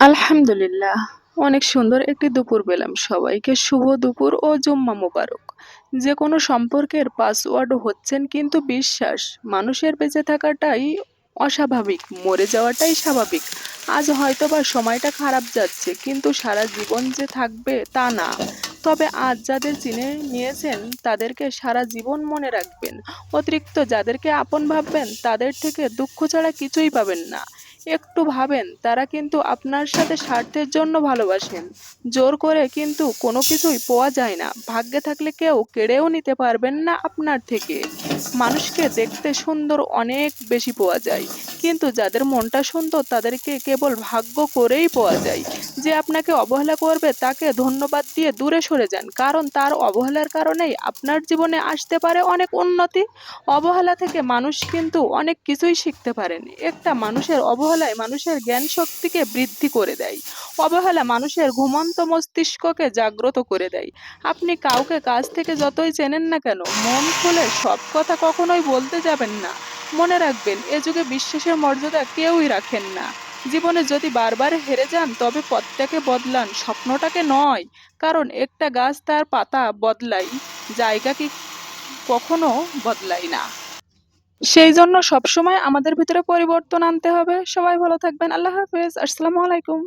আলহামদুলিল্লাহ। অনেক সুন্দর একটি দুপুর পেলাম। সবাইকে শুভ দুপুর ও জুম্মা মোবারক। যেকোনো সম্পর্কের পাসওয়ার্ড হচ্ছেন কিন্তু বিশ্বাস। মানুষের বেঁচে থাকাটাই অস্বাভাবিক, মরে যাওয়াটাই স্বাভাবিক। আজ হয়তোবা সময়টা খারাপ যাচ্ছে, কিন্তু সারা জীবন যে থাকবে তা না। তবে আজ যাদের চিনে নিয়েছেন তাদেরকে সারা জীবন মনে রাখবেন। অতিরিক্ত যাদেরকে আপন ভাববেন তাদের থেকে দুঃখ ছাড়া কিছুই পাবেন না। একটু ভাবেন, তারা কিন্তু আপনার সাথে স্বার্থের জন্য ভালোবাসেন। জোর করে কিন্তু কোনো কিছুই পাওয়া যায় না। ভাগ্যে থাকলে কেউ কেড়েও নিতে পারবেন না আপনার থেকে। মানুষকে দেখতে সুন্দর অনেক বেশি পাওয়া যায়, কিন্তু যাদের মনটা সুন্দর তাদেরকে কেবল ভাগ্য করেই পাওয়া যায়। যে আপনাকে অবহেলা করবে তাকে ধন্যবাদ দিয়ে দূরে সরে যান, কারণ তার অবহেলার কারণেই আপনার জীবনে আসতে পারে অনেক উন্নতি। অবহেলা থেকে মানুষ কিন্তু অনেক কিছুই শিখতে পারেন। একটা মানুষের অবহেলায় মানুষের জ্ঞান শক্তিকে বৃদ্ধি করে দেয়। অবহেলা মানুষের ঘুমন্ত মস্তিষ্ককে জাগ্রত করে দেয়। আপনি কাউকে কাছ থেকে যতই চেনেন না কেন, মন খুলে সব কথা কখনোই বলতে যাবেন না। মনে রাখবেন, এ যুগে বিশ্বাসের মর্যাদা কেউই রাখেন না। জীবনে যদি বারবার হেরে যান তবে পথটাকে বদলান, স্বপ্নটাকে নয়। কারণ একটা গাছ তার পাতা বদলায়, জায়গা কি কখনো বদলায় না। সেই জন্য সবসময় আমাদের ভিতরে পরিবর্তন আনতে হবে। সবাই ভালো থাকবেন। আল্লাহ হাফেজ। আসসালামু আলাইকুম।